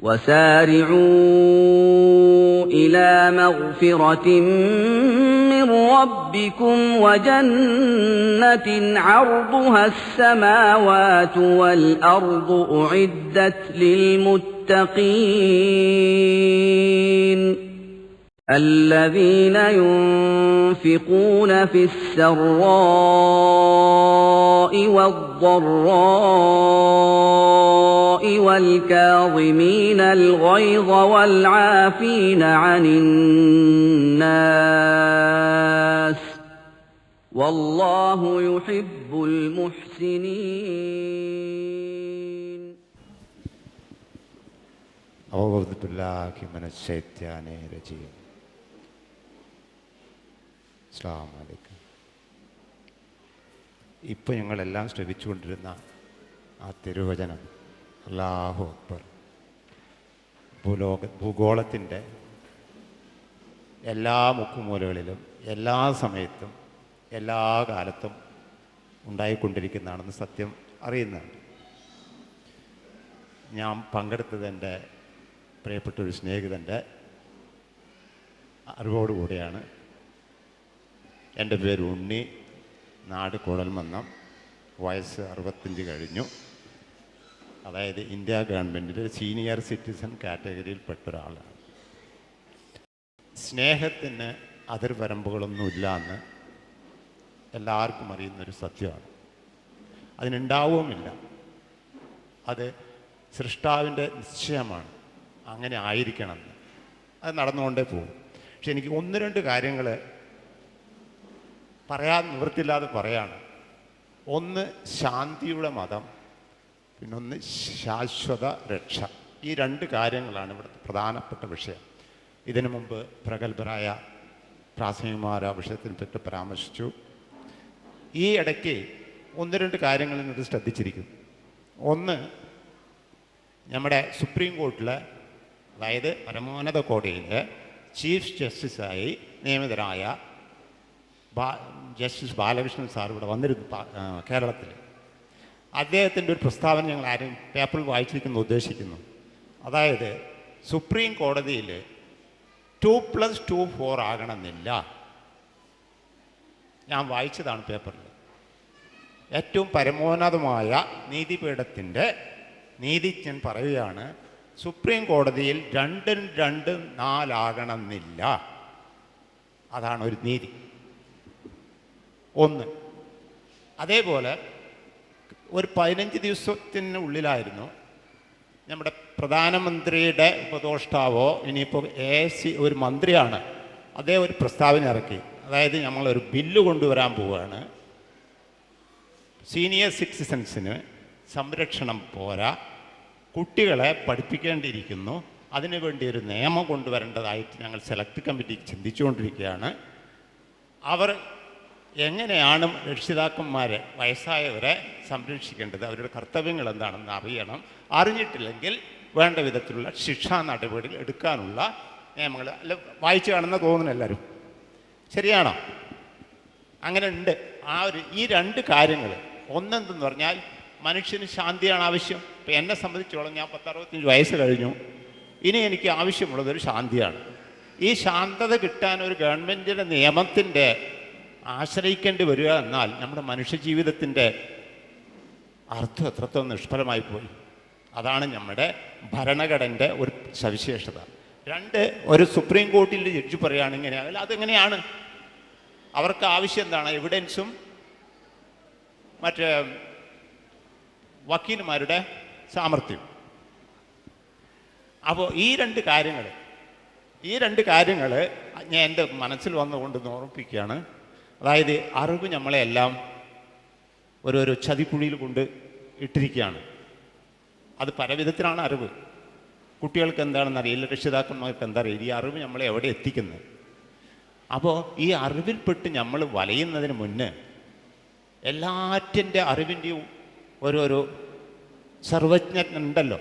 وسارعوا إلى مغفرة من ربكم وجنة عرضها السماوات والأرض أعدت للمتقين الذين ينفقون في السراء والضراء والكاظمين الغيظ والعافين عن الناس والله يحب المحسنين. أعوذ بالله من الشيطان الرجيم. അസ്സലാമു അലൈക്കും. ഇപ്പോൾ ഞങ്ങളെല്ലാം ശ്രവിച്ചുകൊണ്ടിരുന്ന ആ തിരുവചനം അല്ലാഹു അക്ബർ ഭൂഗോളത്തിൻ്റെ എല്ലാ മുക്കുമൂലകളിലും എല്ലാ സമയത്തും എല്ലാ കാലത്തും ഉണ്ടായിക്കൊണ്ടിരിക്കുന്നതാണെന്ന് സത്യം അറിയുന്നതാണ്. ഞാൻ പങ്കെടുത്തത് എൻ്റെ പ്രിയപ്പെട്ടൊരു സ്നേഹിതൻ്റെ അറിവോടുകൂടിയാണ്. എൻ്റെ പേര് ഉണ്ണി, നാട് കുഴൽമന്നം, വയസ്സ് 65 കഴിഞ്ഞു. അതായത് ഇന്ത്യ ഗവൺമെൻറ്റിൻ്റെ സീനിയർ സിറ്റിസൺ കാറ്റഗറിയിൽപ്പെട്ട ഒരാളാണ്. സ്നേഹത്തിന് അതിർവരമ്പുകളൊന്നുമില്ല എന്ന് എല്ലാവർക്കും അറിയുന്നൊരു സത്യമാണ്. അതിനുണ്ടാവുമില്ല. അത് സൃഷ്ടാവിൻ്റെ നിശ്ചയമാണ്, അങ്ങനെ ആയിരിക്കണമെന്ന്. അത് നടന്നുകൊണ്ടേ പോകും. പക്ഷെ എനിക്ക് 1-2 കാര്യങ്ങൾ പറയാൻ നിവൃത്തില്ലാതെ പറയാണ്. ഒന്ന് ശാന്തിയുടെ മതം, പിന്നൊന്ന് ശാശ്വത രക്ഷ. ഈ 2 കാര്യങ്ങളാണ് ഇവിടുത്തെ പ്രധാനപ്പെട്ട വിഷയം. ഇതിനു മുമ്പ് പ്രഗത്ഭരായ പ്രാസംഗികന്മാർ ആ വിഷയത്തിനെ പറ്റി പരാമർശിച്ചു. ഈ ഇടയ്ക്ക് 1-2 കാര്യങ്ങൾ നിങ്ങൾ ശ്രദ്ധിച്ചിരിക്കും. ഒന്ന്, നമ്മുടെ സുപ്രീം കോർട്ടിലെ, അതായത് പരമോന്നത കോടതിയിലെ ചീഫ് ജസ്റ്റിസായി നിയമിതരായ ജസ്റ്റിസ് ബാലകൃഷ്ണൻ സാർ ഇവിടെ വന്നിരുന്നു കേരളത്തിൽ. അദ്ദേഹത്തിൻ്റെ ഒരു പ്രസ്താവന ഞങ്ങൾ ആരും പേപ്പറിൽ വായിച്ചിരിക്കുന്നു ഉദ്ദേശിക്കുന്നു. അതായത് സുപ്രീം കോടതിയിൽ 2+2 4 ആകണമെന്നില്ല. ഞാൻ വായിച്ചതാണ് പേപ്പറിൽ. ഏറ്റവും പരമോന്നതമായ നീതിപീഠത്തിൻ്റെ നീതിജ്ഞൻ പറയുകയാണ്, സുപ്രീം കോടതിയിൽ 2-2 4 ആകണമെന്നില്ല. അതാണ് ഒരു നീതി. ഒന്ന്. അതേപോലെ ഒരു 15 ദിവസത്തിനുള്ളിലായിരുന്നു നമ്മുടെ പ്രധാനമന്ത്രിയുടെ ഉപദേഷ്ടാവോ ഇനിയിപ്പോൾ AC ഒരു മന്ത്രിയാണ്, അദ്ദേഹം ഒരു പ്രസ്താവന ഇറക്കി. അതായത് നമ്മളൊരു ബില്ല് കൊണ്ടുവരാൻ പോവുകയാണ്. സീനിയർ സിറ്റിസൺസിന് സംരക്ഷണം പോരാ, കുട്ടികളെ പഠിപ്പിക്കേണ്ടിയിരിക്കുന്നു, അതിനുവേണ്ടി ഒരു നിയമം കൊണ്ടുവരേണ്ടതായിട്ട് ഞങ്ങൾ സെലക്ട് കമ്മിറ്റി ചിന്തിച്ചുകൊണ്ടിരിക്കുകയാണ്. അവർ എങ്ങനെയാണ് രക്ഷിതാക്കന്മാരെ, വയസ്സായവരെ സംരക്ഷിക്കേണ്ടത്, അവരുടെ കർത്തവ്യങ്ങൾ എന്താണെന്ന് അറിയണം. അറിഞ്ഞിട്ടില്ലെങ്കിൽ വേണ്ട വിധത്തിലുള്ള ശിക്ഷാ നടപടികൾ എടുക്കാനുള്ള നിയമങ്ങൾ അല്ല വായിച്ചു കാണുന്ന തോന്നുന്നു എല്ലാവരും. ശരിയാണോ? അങ്ങനെ ഉണ്ട്. ഈ 2 കാര്യങ്ങൾ. ഒന്നെന്തെന്ന് പറഞ്ഞാൽ മനുഷ്യന് ശാന്തിയാണ് ആവശ്യം. ഇപ്പം എന്നെ സംബന്ധിച്ചോളം ഞാൻ 65 വയസ്സ് കഴിഞ്ഞു. ഇനി എനിക്ക് ആവശ്യമുള്ളതൊരു ശാന്തിയാണ്. ഈ ശാന്തത കിട്ടാൻ ഒരു ഗവൺമെൻറ്റിൻ്റെ നിയമത്തിൻ്റെ ആശ്രയിക്കേണ്ടി വരിക എന്നാൽ നമ്മുടെ മനുഷ്യജീവിതത്തിൻ്റെ അർത്ഥം എത്രത്തോളം നിഷ്ഫലമായി പോയി. അതാണ് നമ്മുടെ ഭരണഘടനയുടെ ഒരു സവിശേഷത. 2, ഒരു സുപ്രീം കോടതിയിലെ ജഡ്ജി പറയുകയാണ് ഇങ്ങനെയാണെങ്കിൽ അതെങ്ങനെയാണ്? അവർക്ക് ആവശ്യം എന്താണ്? എവിഡൻസും മറ്റേ വക്കീലുമാരുടെ സാമർഥ്യം. അപ്പോൾ ഈ 2 കാര്യങ്ങൾ ഞാൻ എൻ്റെ മനസ്സിൽ വന്നുകൊണ്ട് ഓർമ്മിപ്പിക്കുകയാണ്. അതായത് അറിവ് നമ്മളെല്ലാം ഒരു ചതിക്കുഴിയിൽ കൊണ്ട് ഇട്ടിരിക്കുകയാണ്. അത് പലവിധത്തിലാണ് അറിവ്. കുട്ടികൾക്ക് എന്താണെന്ന് അറിയില്ല, രക്ഷിതാക്കന്മാർക്ക് എന്താ അറിയില്ല. ഈ അറിവ് നമ്മളെ എവിടെ എത്തിക്കുന്നത്? അപ്പോൾ ഈ അറിവിൽപ്പെട്ട് നമ്മൾ വലയുന്നതിന് മുന്നേ എല്ലാറ്റിൻ്റെ അറിവിൻ്റെയും ഒരു സർവജ്ഞൻ ഉണ്ടല്ലോ.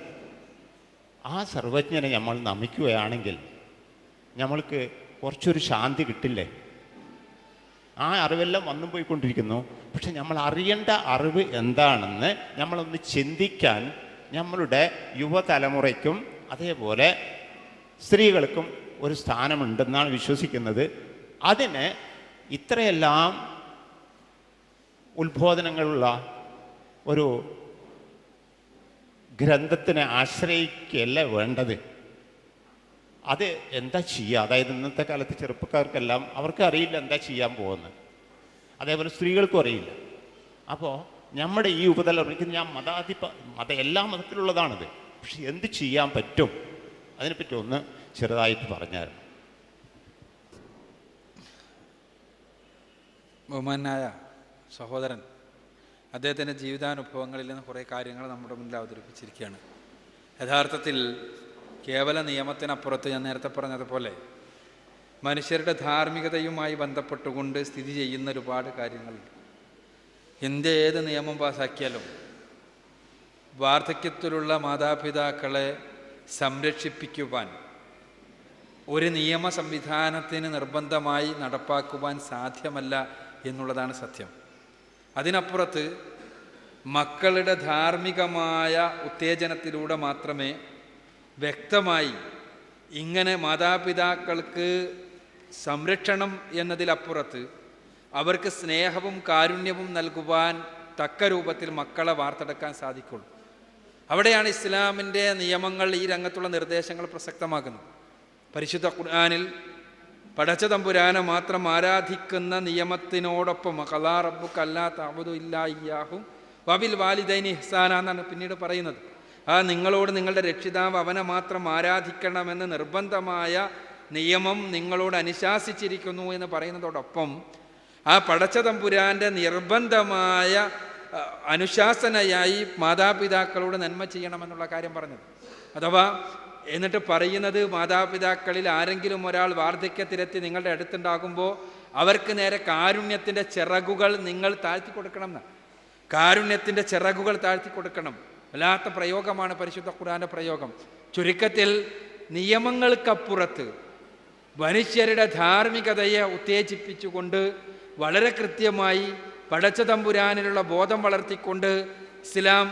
ആ സർവജ്ഞനെ നമ്മൾ നമിക്കുകയാണെങ്കിൽ നമ്മൾക്ക് കുറച്ചൊരു ശാന്തി കിട്ടില്ലേ? ആ അറിവെല്ലാം വന്നും പോയിക്കൊണ്ടിരിക്കുന്നു. പക്ഷെ നമ്മൾ അറിയേണ്ട അറിവ് എന്താണെന്ന് നമ്മളൊന്ന് ചിന്തിക്കാൻ നമ്മളുടെ യുവതലമുറയ്ക്കും അതേപോലെ സ്ത്രീകൾക്കും ഒരു സ്ഥാനമുണ്ടെന്നാണ് വിശ്വസിക്കുന്നത്. അതിന് ഇത്രയെല്ലാം ഉത്ബോധനങ്ങളുള്ള ഒരു ഗ്രന്ഥത്തിനെ ആശ്രയിക്കുകയല്ല വേണ്ടത്. അത് എന്താ ചെയ്യുക? അതായത് ഇന്നത്തെ കാലത്ത് ചെറുപ്പക്കാർക്കെല്ലാം അവർക്ക് അറിയില്ല എന്താ ചെയ്യാൻ പോകുന്നത്, അതേപോലെ സ്ത്രീകൾക്കും അറിയില്ല. അപ്പോൾ നമ്മുടെ ഈ ഉപതലമുറയ്ക്ക് ഞാൻ എല്ലാ മതത്തിലുള്ളതാണിത്, പക്ഷെ എന്ത് ചെയ്യാൻ പറ്റും അതിനെപ്പറ്റി ഒന്ന് ചെറുതായിട്ട് പറഞ്ഞായിരുന്നു. ബഹുമാനായ സഹോദരൻ അദ്ദേഹത്തിൻ്റെ ജീവിതാനുഭവങ്ങളിൽ നിന്ന് കുറേ കാര്യങ്ങൾ നമ്മുടെ മുന്നിൽ അവതരിപ്പിച്ചിരിക്കുകയാണ്. യഥാർത്ഥത്തിൽ കേവല നിയമത്തിനപ്പുറത്ത് ഞാൻ നേരത്തെ പറഞ്ഞതുപോലെ മനുഷ്യരുടെ ധാർമ്മികതയുമായി ബന്ധപ്പെട്ടുകൊണ്ട് സ്ഥിതി ചെയ്യുന്ന ഒരുപാട് കാര്യങ്ങളുണ്ട്. ഇന്ത്യ ഏത് നിയമം പാസാക്കിയാലും വാർദ്ധക്യത്തിലുള്ള മാതാപിതാക്കളെ സംരക്ഷിപ്പിക്കുവാൻ ഒരു നിയമ സംവിധാനത്തിന് നിർബന്ധമായി നടപ്പാക്കുവാൻ സാധ്യമല്ല എന്നുള്ളതാണ് സത്യം. അതിനപ്പുറത്ത് മക്കളുടെ ധാർമ്മികമായ ഉത്തേജനത്തിലൂടെ മാത്രമേ വ്യക്തമായി ഇങ്ങനെ മാതാപിതാക്കൾക്ക് സംരക്ഷണം എന്നതിലപ്പുറത്ത് അവർക്ക് സ്നേഹവും കാരുണ്യവും നൽകുവാൻ തക്ക രൂപത്തിൽ മക്കളെ വാർത്തെടുക്കാൻ സാധിക്കുള്ളൂ. അവിടെയാണ് ഇസ്ലാമിൻ്റെ നിയമങ്ങൾ, ഈ രംഗത്തുള്ള നിർദ്ദേശങ്ങൾ പ്രസക്തമാകുന്നത്. പരിശുദ്ധ ഖുർആനിൽ പടച്ച തമ്പുരാനെ മാത്രം ആരാധിക്കുന്ന നിയമത്തിനോടൊപ്പം ഖളാ റബ്ബുക അല്ലാ തഅബുദു ഇല്ലാ ഇയ്യാഹു വബിൽ വാലിദൈനി ഇഹ്സാന എന്നാണ് പിന്നീട് പറയുന്നത്. നിങ്ങളോട് നിങ്ങളുടെ രക്ഷിതാവ് അവനെ മാത്രം ആരാധിക്കണമെന്ന് നിർബന്ധമായ നിയമം നിങ്ങളോട് അനുശാസിച്ചിരിക്കുന്നു എന്ന് പറയുന്നതോടൊപ്പം ആ പടച്ച തമ്പുരാൻ്റെ നിർബന്ധമായ അനുശാസനയായി മാതാപിതാക്കളോട് നന്മ ചെയ്യണമെന്നുള്ള കാര്യം പറഞ്ഞത്. അഥവാ എന്നിട്ട് പറയുന്നത്, മാതാപിതാക്കളിൽ ആരെങ്കിലും ഒരാൾ വാർദ്ധക്യത്തിലെത്തി നിങ്ങളുടെ അടുത്തുണ്ടാകുമ്പോൾ അവർക്ക് നേരെ കാരുണ്യത്തിൻ്റെ ചിറകുകൾ നിങ്ങൾ താഴ്ത്തി കൊടുക്കണം എന്നാണ്. കാരുണ്യത്തിൻ്റെ ചിറകുകൾ താഴ്ത്തി കൊടുക്കണം. വല്ലാത്ത പ്രയോഗമാണ് പരിശുദ്ധ ഖുർആന്റെ പ്രയോഗം. ചുരുക്കത്തിൽ നിയമങ്ങൾക്കപ്പുറത്ത് മനുഷ്യരുടെ ധാർമ്മികതയെ ഉത്തേജിപ്പിച്ചുകൊണ്ട് വളരെ കൃത്യമായി പടച്ച തമ്പുരാനിലുള്ള ബോധം വളർത്തിക്കൊണ്ട് ഇസ്ലാം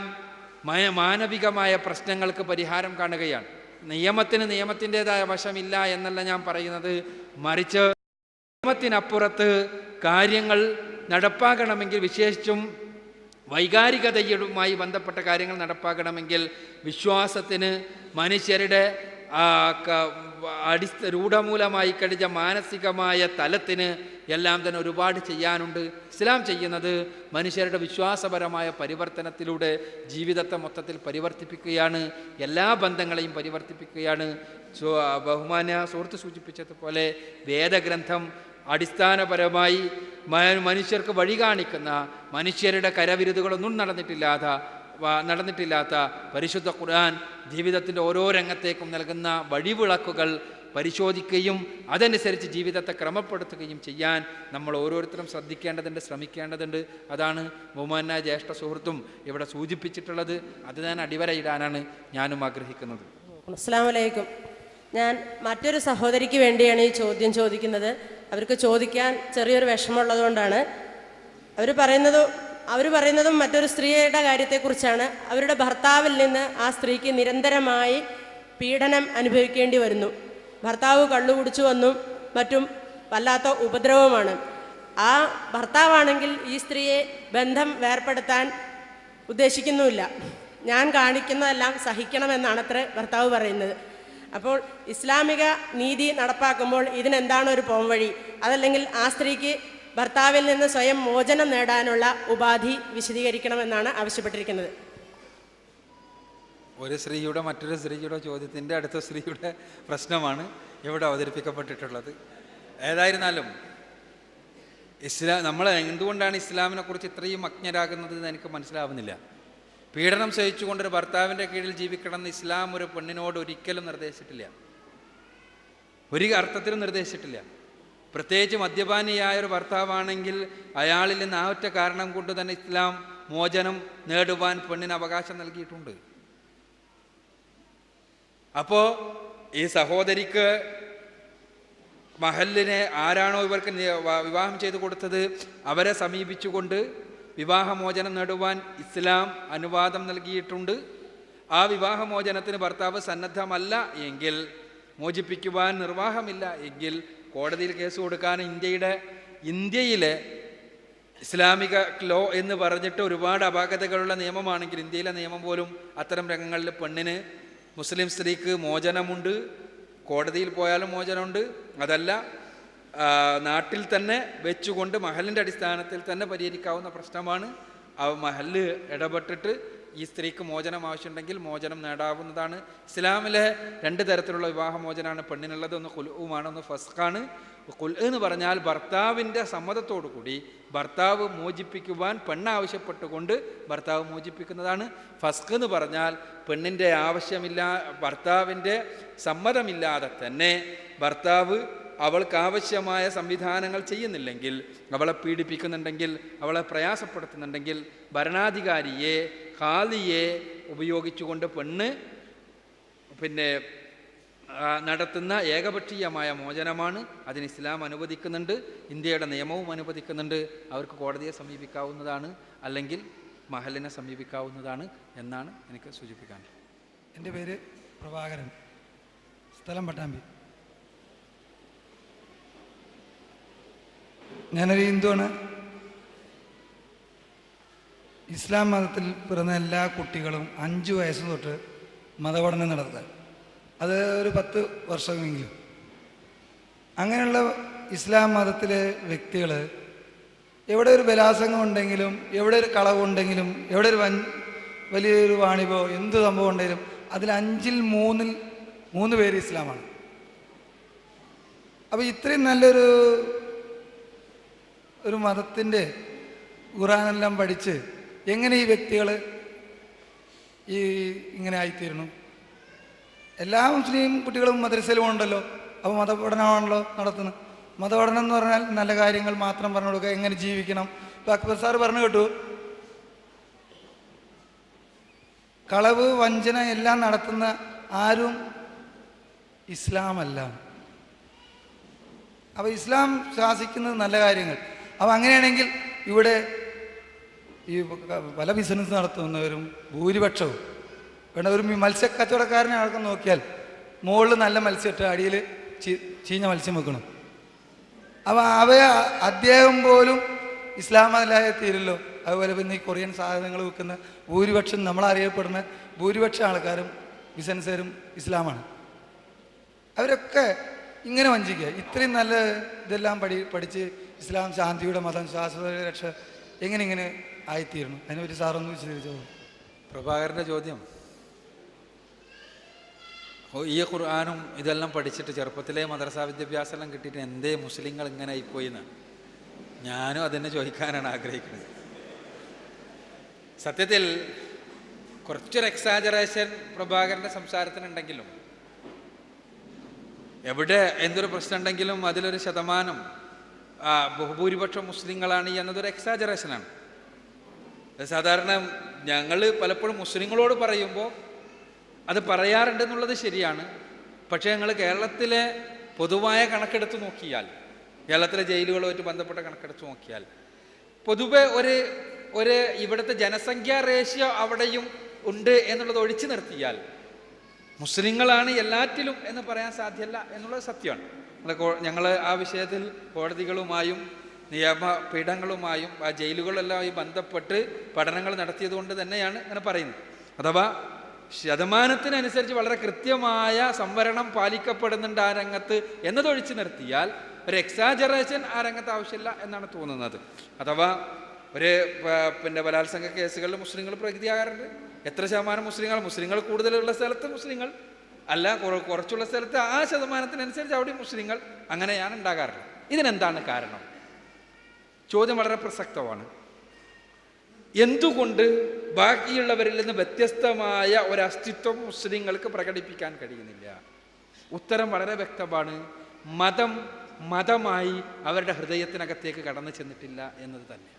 മാനവികമായ പ്രശ്നങ്ങൾക്ക് പരിഹാരം കാണുകയാണ്. നിയമത്തിന് നിയമത്തിൻ്റെതായ വശമില്ല എന്നല്ല ഞാൻ പറയുന്നത്, മറിച്ച് നിയമത്തിനപ്പുറത്ത് കാര്യങ്ങൾ നടപ്പാക്കണമെങ്കിൽ, വിശേഷിച്ചും വൈകാരികതയുമായി ബന്ധപ്പെട്ട കാര്യങ്ങൾ നടപ്പാക്കണമെങ്കിൽ വിശ്വാസത്തിന് മനുഷ്യരുടെ രൂഢമൂലമായി കഴിഞ്ഞ മാനസികമായ തലത്തിന് എല്ലാം തന്നെ ഒരുപാട് ചെയ്യാനുണ്ട്. ഇസ്ലാം ചെയ്യുന്നത് മനുഷ്യരുടെ വിശ്വാസപരമായ പരിവർത്തനത്തിലൂടെ ജീവിതത്തെ മൊത്തത്തിൽ പരിവർത്തിപ്പിക്കുകയാണ്, എല്ലാ ബന്ധങ്ങളെയും പരിവർത്തിപ്പിക്കുകയാണ്. ബഹുമാന്യ സുഹൃത്ത് സൂചിപ്പിച്ചതുപോലെ വേദഗ്രന്ഥം അടിസ്ഥാനപരമായി മനുഷ്യർക്ക് വഴി കാണിക്കുന്ന, മനുഷ്യരുടെ കരവിരുതുകളൊന്നും നടന്നിട്ടില്ലാത്ത പരിശുദ്ധ ഖുർആൻ ജീവിതത്തിൻ്റെ ഓരോ രംഗത്തേക്കും നൽകുന്ന വഴിവിളക്കുകൾ പരിശോധിക്കുകയും അതനുസരിച്ച് ജീവിതത്തെ ക്രമപ്പെടുത്തുകയും ചെയ്യാൻ നമ്മൾ ഓരോരുത്തരും ശ്രമിക്കേണ്ടതുണ്ട്. അതാണ് ബഹുമാന്യ ജ്യേഷ്ഠ സുഹൃത്തും ഇവിടെ സൂചിപ്പിച്ചിട്ടുള്ളത്. അത് ഞാൻ അടിവരയിടാനാണ് ഞാനും ആഗ്രഹിക്കുന്നത്. അസ്സലാമു അലൈക്കും. ഞാൻ മറ്റൊരു സഹോദരിക്ക് വേണ്ടിയാണ് ഈ ചോദ്യം ചോദിക്കുന്നത്. അവർക്ക് ചോദിക്കാൻ ചെറിയൊരു വിഷമമുള്ളതുകൊണ്ടാണ്. അവർ പറയുന്നതും മറ്റൊരു സ്ത്രീയുടെ കാര്യത്തെക്കുറിച്ചാണ്. അവരുടെ ഭർത്താവിൽ നിന്ന് ആ സ്ത്രീക്ക് നിരന്തരമായി പീഡനം അനുഭവിക്കേണ്ടി വരുന്നു. ഭർത്താവ് കള്ളു കുടിച്ചു വന്നും മറ്റും വല്ലാത്ത ഉപദ്രവമാണ്. ആ ഭർത്താവാണെങ്കിൽ ഈ സ്ത്രീയെ ബന്ധം വേർപ്പെടുത്താൻ ഉദ്ദേശിക്കുന്നുമില്ല. ഞാൻ കാണിക്കുന്നതെല്ലാം സഹിക്കണമെന്നാണ് അത്ര ഭർത്താവ് പറയുന്നത്. അപ്പോൾ ഇസ്ലാമിക നീതി നടപ്പാക്കുമ്പോൾ ഇതിനെന്താണ് ഒരു പോംവഴി? അതല്ലെങ്കിൽ ആ സ്ത്രീക്ക് ഭർത്താവിൽ നിന്ന് സ്വയം മോചനം നേടാനുള്ള ഉപാധി വിശദീകരിക്കണമെന്നാണ് ആവശ്യപ്പെട്ടിരിക്കുന്നത്. ഒരു സ്ത്രീയുടെ മറ്റൊരു സ്ത്രീയുടെ ചോദ്യത്തിൻ്റെ അടുത്ത സ്ത്രീയുടെ പ്രശ്നമാണ് ഇവിടെ അവതരിപ്പിക്കപ്പെട്ടിട്ടുള്ളത്. ഏതായിരുന്നാലും നമ്മൾ എന്തുകൊണ്ടാണ് ഇസ്ലാമിനെ കുറിച്ച് ഇത്രയും അജ്ഞരാകുന്നത് എന്ന് എനിക്ക് മനസ്സിലാവുന്നില്ല. പീഡനം സഹിച്ചുകൊണ്ടൊരു ഭർത്താവിൻ്റെ കീഴിൽ ജീവിക്കണമെന്ന് ഇസ്ലാം ഒരു പെണ്ണിനോട് ഒരിക്കലും നിർദ്ദേശിച്ചിട്ടില്ല, ഒരു അർത്ഥത്തിലും നിർദ്ദേശിച്ചിട്ടില്ല. പ്രത്യേകിച്ച് മദ്യപാനിയായ ഒരു ഭർത്താവാണെങ്കിൽ അയാളിൽ നിന്ന് ആ ഒറ്റ കാരണം കൊണ്ട് തന്നെ ഇസ്ലാം മോചനം നേടുവാൻ പെണ്ണിന് അവകാശം നൽകിയിട്ടുണ്ട്. അപ്പോൾ ഈ സഹോദരിക്ക് മഹലിനെ ആരാണോ ഇവർക്ക് വിവാഹം ചെയ്തു കൊടുത്തത് അവരെ സമീപിച്ചുകൊണ്ട് വിവാഹമോചനം നേടുവാൻ ഇസ്ലാം അനുവാദം നൽകിയിട്ടുണ്ട്. ആ വിവാഹമോചനത്തിന് ഭർത്താവ് സന്നദ്ധമല്ല എങ്കിൽ, മോചിപ്പിക്കുവാൻ നിർവാഹമില്ല എങ്കിൽ കോടതിയിൽ കേസ് കൊടുക്കാൻ ഇന്ത്യയിലെ ഇസ്ലാമിക ലോ എന്ന് പറഞ്ഞിട്ട് ഒരുപാട് അപാകതകളുള്ള നിയമമാണെങ്കിൽ, ഇന്ത്യയിലെ നിയമം പോലും അത്തരം രംഗങ്ങളിൽ പെണ്ണിന്, മുസ്ലിം സ്ത്രീക്ക് മോചനമുണ്ട്, കോടതിയിൽ പോയാലും മോചനമുണ്ട്. അതല്ല, നാട്ടിൽ തന്നെ വെച്ചുകൊണ്ട് മഹലിൻ്റെ അടിസ്ഥാനത്തിൽ തന്നെ പരിഹരിക്കാവുന്ന പ്രശ്നമാണ്. ആ മഹല് ഇടപെട്ടിട്ട് ഈ സ്ത്രീക്ക് മോചനം ആവശ്യമുണ്ടെങ്കിൽ മോചനം നേടാവുന്നതാണ്. ഇസ്ലാമിലെ 2 തരത്തിലുള്ള വിവാഹമോചനമാണ് പെണ്ണിനുള്ളത്. ഒന്ന് ഖുൽഉമാണ്, ഒന്ന് ഫസ്ഖാണ്. ഖുൽ എന്ന് പറഞ്ഞാൽ ഭർത്താവിൻ്റെ സമ്മതത്തോടു കൂടി ഭർത്താവ് മോചിപ്പിക്കുവാൻ പെണ്ണാവശ്യപ്പെട്ടുകൊണ്ട് ഭർത്താവ് മോചിപ്പിക്കുന്നതാണ്. ഫസ്ഖ് എന്ന് പറഞ്ഞാൽ പെണ്ണിൻ്റെ ഭർത്താവിൻ്റെ സമ്മതമില്ലാതെ തന്നെ ഭർത്താവ് അവൾക്കാവശ്യമായ സംവിധാനങ്ങൾ ചെയ്യുന്നില്ലെങ്കിൽ, അവളെ പീഡിപ്പിക്കുന്നുണ്ടെങ്കിൽ, അവളെ പ്രയാസപ്പെടുത്തുന്നുണ്ടെങ്കിൽ ഭരണാധികാരിയെ, ഖാദിയെ ഉപയോഗിച്ചുകൊണ്ട് പെണ്ണ് നടത്തുന്ന ഏകപക്ഷീയമായ മോചനമാണ്. അതിന് ഇസ്ലാം അനുവദിക്കുന്നുണ്ട്, ഇന്ത്യയുടെ നിയമവും അനുവദിക്കുന്നുണ്ട്. അവർക്ക് കോടതിയെ സമീപിക്കാവുന്നതാണ്, അല്ലെങ്കിൽ മഹലിനെ സമീപിക്കാവുന്നതാണ് എന്നാണ് എനിക്ക് സൂചിപ്പിക്കാനുള്ളത്. എൻ്റെ പേര് പ്രഭാകരൻ, സ്ഥലം പട്ടാമ്പി. ഞാനൊരു ഹിന്ദുവാണ്. ഇസ്ലാം മതത്തിൽ പിറന്ന എല്ലാ കുട്ടികളും 5 വയസ്സ് തൊട്ട് മതപഠനം നടത്തുക, അത് ഒരു 10 വർഷമെങ്കിലും. അങ്ങനെയുള്ള ഇസ്ലാം മതത്തിലെ വ്യക്തികൾ എവിടെ ഒരു ബലാത്സംഗം ഉണ്ടെങ്കിലും, എവിടെ ഒരു കളവുണ്ടെങ്കിലും, എവിടെ ഒരു വലിയൊരു വാണിഭോ എന്ത് സംഭവം ഉണ്ടെങ്കിലും അതിൽ 5-ൽ 3 പേര് ഇസ്ലാമാണ്. അപ്പോൾ ഇത്രയും നല്ലൊരു മതത്തിൻ്റെ ഖുർആനെല്ലാം പഠിച്ച് എങ്ങനെ ഈ വ്യക്തികൾ ഇങ്ങനെ ആയിത്തീരുന്നു? എല്ലാ മുസ്ലിം കുട്ടികളും മദ്രസയിലും ഉണ്ടല്ലോ. അപ്പോൾ മതപഠനമാണല്ലോ നടത്തുന്നത്. മതപഠനം എന്ന് പറഞ്ഞാൽ നല്ല കാര്യങ്ങൾ മാത്രം പറഞ്ഞു കൊടുക്കുക, എങ്ങനെ ജീവിക്കണം. ഇപ്പോൾ അക്ബർ സാർ പറഞ്ഞു കേട്ടു, കളവ്, വഞ്ചന എല്ലാം നടത്തുന്ന ആരും ഇസ്ലാമല്ല. അപ്പോൾ ഇസ്ലാം ശാസിക്കുന്നത് നല്ല കാര്യങ്ങൾ. അപ്പോൾ അങ്ങനെയാണെങ്കിൽ ഇവിടെ ഈ പല ബിസിനസ് നടത്തുന്നവരും ഭൂരിപക്ഷവും ഒരു മത്സ്യക്കച്ചവടക്കാരനെ ആൾക്കും നോക്കിയാൽ മുകളിൽ നല്ല മത്സ്യമിട്ട് അടിയിൽ ചീഞ്ഞ മത്സ്യം വെക്കണം. അപ്പോൾ അദ്ദേഹം പോലും ഇസ്ലാമല്ലാതെ തീരല്ലോ. അതുപോലെ പിന്നെ ഈ കൊറിയൻ സാധനങ്ങൾ വിൽക്കുന്ന ഭൂരിപക്ഷം, നമ്മളറിയപ്പെടുന്ന ഭൂരിപക്ഷം ആൾക്കാരും ബിസിനസ്സുകാരും ഇസ്ലാമാണ്. അവരൊക്കെ ഇങ്ങനെ വഞ്ചിക്കുക. ഇത്രയും നല്ല ഇതെല്ലാം പഠിച്ച് ഇസ്ലാം ശാന്തിയുടെ മതം, ശാശ്വത രക്ഷ, എങ്ങനെ ആയിത്തീരണം? അതിനെപ്പറ്റി സാറൊന്ന് വിശദീകരിച്ചോ. പ്രഭാകരൻ്റെ ചോദ്യം, ഈ ഖുർആനും ഇതെല്ലാം പഠിച്ചിട്ട് ചെറുപ്പത്തിലെ മദ്രസാ വിദ്യാഭ്യാസം എല്ലാം കിട്ടിയിട്ട് എന്തേ മുസ്ലിങ്ങൾ ഇങ്ങനെ ആയിപ്പോയി എന്നാണ്. ഞാനും അതിനെ ചോദിക്കാനാണ് ആഗ്രഹിക്കുന്നത്. സത്യത്തിൽ കുറച്ചൊരു എക്സാജറേഷൻ പ്രഭാകരൻ്റെ സംസാരത്തിനുണ്ടെങ്കിലും, എവിടെ എന്തൊരു പ്രശ്നം ഉണ്ടെങ്കിലും അതിലൊരു ശതമാനം ബഹുഭൂരിപക്ഷം മുസ്ലിങ്ങളാണ് എന്നതൊരു എക്സാജറേഷനാണ്. സാധാരണ ഞങ്ങൾ പലപ്പോഴും മുസ്ലിങ്ങളോട് പറയുമ്പോൾ അത് പറയാറുണ്ടെന്നുള്ളത് ശരിയാണ്. പക്ഷേ ഞങ്ങൾ കേരളത്തിലെ പൊതുവായ കണക്കെടുത്ത് നോക്കിയാൽ, കേരളത്തിലെ ജയിലുകളുമായിട്ട് ബന്ധപ്പെട്ട കണക്കെടുത്ത് നോക്കിയാൽ, പൊതുവെ ഒരു ഇവിടുത്തെ ജനസംഖ്യാ റേഷ്യോ അവിടെയും ഉണ്ട് എന്നുള്ളത് ഒഴിച്ചു നിർത്തിയാൽ മുസ്ലിങ്ങളാണ് എല്ലാറ്റിലും എന്ന് പറയാൻ സാധ്യമല്ല എന്നുള്ളത് സത്യമാണ്. ഞങ്ങൾ ആ വിഷയത്തിൽ കോടതികളുമായും നിയമപീഠങ്ങളുമായും ആ ജയിലുകളെല്ലാം ബന്ധപ്പെട്ട് പഠനങ്ങൾ നടത്തിയത് കൊണ്ട് തന്നെയാണ് അങ്ങനെ പറയുന്നത്. അഥവാ ശതമാനത്തിനനുസരിച്ച് വളരെ കൃത്യമായ സംവരണം പാലിക്കപ്പെടുന്നുണ്ട് ആ രംഗത്ത് എന്നതൊഴിച്ചു നിർത്തിയാൽ ഒരു എക്സാജറേഷൻ ആ രംഗത്ത് ആവശ്യമില്ല എന്നാണ് തോന്നുന്നത്. അഥവാ ബലാത്സംഗ കേസുകളിൽ മുസ്ലിങ്ങൾ പ്രകൃതിയാകാറുണ്ട്. എത്ര ശതമാനം മുസ്ലിങ്ങൾ കൂടുതലുള്ള സ്ഥലത്ത് മുസ്ലിങ്ങൾ അല്ല, കുറച്ചുള്ള സ്ഥലത്ത് ആ ശതമാനത്തിനനുസരിച്ച് അവിടെ മുസ്ലിങ്ങൾ, അങ്ങനെയാണ് ഉണ്ടാകാറുള്ളത്. ഇതിനെന്താണ് കാരണം? ചോദ്യം വളരെ പ്രസക്തമാണ്. എന്തുകൊണ്ട് ബാക്കിയുള്ളവരിൽ നിന്ന് വ്യത്യസ്തമായ ഒരു അസ്തിത്വം മുസ്ലിങ്ങൾക്ക് പ്രകടിപ്പിക്കാൻ കഴിയുന്നില്ല? ഉത്തരം വളരെ വ്യക്തമാണ്. മതമായി അവരുടെ ഹൃദയത്തിനകത്തേക്ക് കടന്നു ചെന്നിട്ടില്ല എന്നത് തന്നെ.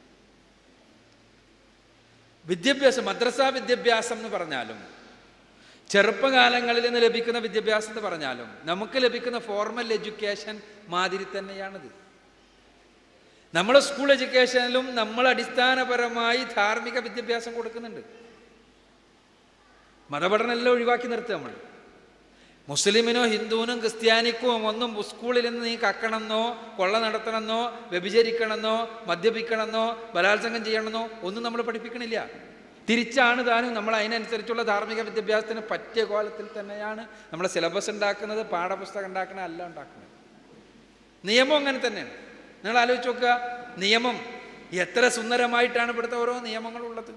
വിദ്യാഭ്യാസം, മദ്രസാ വിദ്യാഭ്യാസം എന്ന് പറഞ്ഞാലും ചെറുപ്പകാലങ്ങളിൽ നിന്ന് ലഭിക്കുന്ന വിദ്യാഭ്യാസം എന്ന് പറഞ്ഞാലും നമുക്ക് ലഭിക്കുന്ന ഫോർമൽ എഡ്യൂക്കേഷൻ മാതിരി തന്നെയാണിത്. നമ്മുടെ സ്കൂൾ എഡ്യൂക്കേഷനിലും നമ്മൾ അടിസ്ഥാനപരമായി ധാർമ്മിക വിദ്യാഭ്യാസം കൊടുക്കുന്നുണ്ട്. മതപഠനം എല്ലാം ഒഴിവാക്കി നിർത്തുക നമ്മൾ. മുസ്ലിമിനോ ഹിന്ദുവിനും ക്രിസ്ത്യാനിക്കും ഒന്നും സ്കൂളിൽ നിന്ന് നീ കക്കണമെന്നോ കൊള്ള നടത്തണമെന്നോ വ്യഭിചരിക്കണമെന്നോ മദ്യപിക്കണമെന്നോ ബലാത്സംഗം ചെയ്യണമെന്നോ ഒന്നും നമ്മൾ പഠിപ്പിക്കണില്ല. തിരിച്ചാണ് താനും നമ്മൾ അതിനനുസരിച്ചുള്ള ധാർമ്മിക വിദ്യാഭ്യാസത്തിന് പറ്റിയ കോലത്തിൽ തന്നെയാണ് നമ്മൾ സിലബസ് ഉണ്ടാക്കുന്നത്, പാഠപുസ്തകം ഉണ്ടാക്കുന്നത്, അല്ല ഉണ്ടാക്കുന്നത്. നിയമം അങ്ങനെ തന്നെയാണ്. നിങ്ങൾ ആലോചിച്ച് നോക്കുക, നിയമം എത്ര സുന്ദരമായിട്ടാണ് ഇവിടുത്തെ ഓരോ നിയമങ്ങളുള്ളത്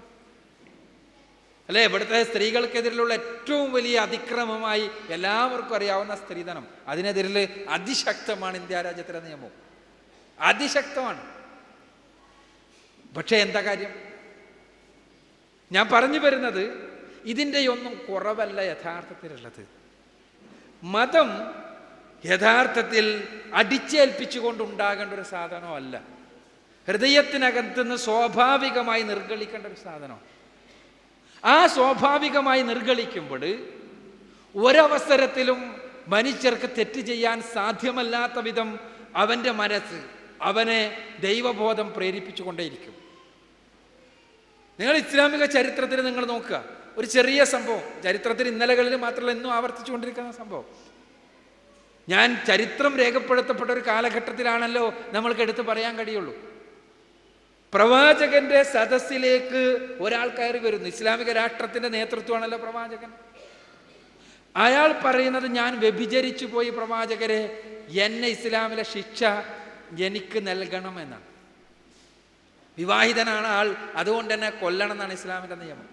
അല്ലേ? ഇവിടുത്തെ സ്ത്രീകൾക്കെതിരെയുള്ള ഏറ്റവും വലിയ അതിക്രമമായി എല്ലാവർക്കും അറിയാവുന്ന സ്ത്രീധനം, അതിനെതിരിൽ അതിശക്തമാണ് ഇന്ത്യ രാജ്യത്തിലെ നിയമം, അതിശക്തമാണ്. പക്ഷേ എന്താ കാര്യം? ഞാൻ പറഞ്ഞു വരുന്നത് ഇതിൻ്റെയൊന്നും കുറവല്ല യഥാർത്ഥത്തിലുള്ളത്. മതം യഥാർത്ഥത്തിൽ അടിച്ചേൽപ്പിച്ചുകൊണ്ടുണ്ടാകേണ്ട ഒരു സാധനമല്ല, ഹൃദയത്തിനകത്തുനിന്ന് സ്വാഭാവികമായി നിർഗളിക്കേണ്ട ഒരു സാധനം. ആ സ്വാഭാവികമായി നിർഗളിക്കുമ്പോൾ ഒരവസരത്തിലും മനുഷ്യർക്ക് തെറ്റ് ചെയ്യാൻ സാധ്യമല്ലാത്ത വിധം അവൻ്റെ മനസ്സ് അവനെ ദൈവബോധം പ്രേരിപ്പിച്ചുകൊണ്ടേയിരിക്കും. നിങ്ങൾ ഇസ്ലാമിക ചരിത്രത്തിൽ നിങ്ങൾ നോക്കുക, ഒരു ചെറിയ സംഭവം, ചരിത്രത്തിൽ ഇന്നലകളിൽ മാത്രമല്ല എന്നും ആവർത്തിച്ചുകൊണ്ടിരിക്കുന്ന സംഭവം. ഞാൻ ചരിത്രം രേഖപ്പെടുത്തപ്പെട്ട ഒരു കാലഘട്ടത്തിലാണല്ലോ നമ്മൾക്ക് എടുത്ത് പറയാൻ കഴിയുള്ളൂ. പ്രവാചകന്റെ സദസ്സിലേക്ക് ഒരാൾ കയറി വരുന്നു. ഇസ്ലാമിക രാഷ്ട്രത്തിന്റെ നേതൃത്വമാണല്ലോ പ്രവാചകൻ. അയാൾ പറയുന്നത്, ഞാൻ വ്യഭിചരിച്ചു പോയി പ്രവാചകരെ, എന്നെ ഇസ്ലാമിലെ ശിക്ഷ എനിക്ക് നൽകണം എന്നാണ്. വിവാഹിതനാണ് ആൾ, അതുകൊണ്ട് തന്നെ കൊല്ലണം എന്നാണ് ഇസ്ലാമിന്റെ നിയമം.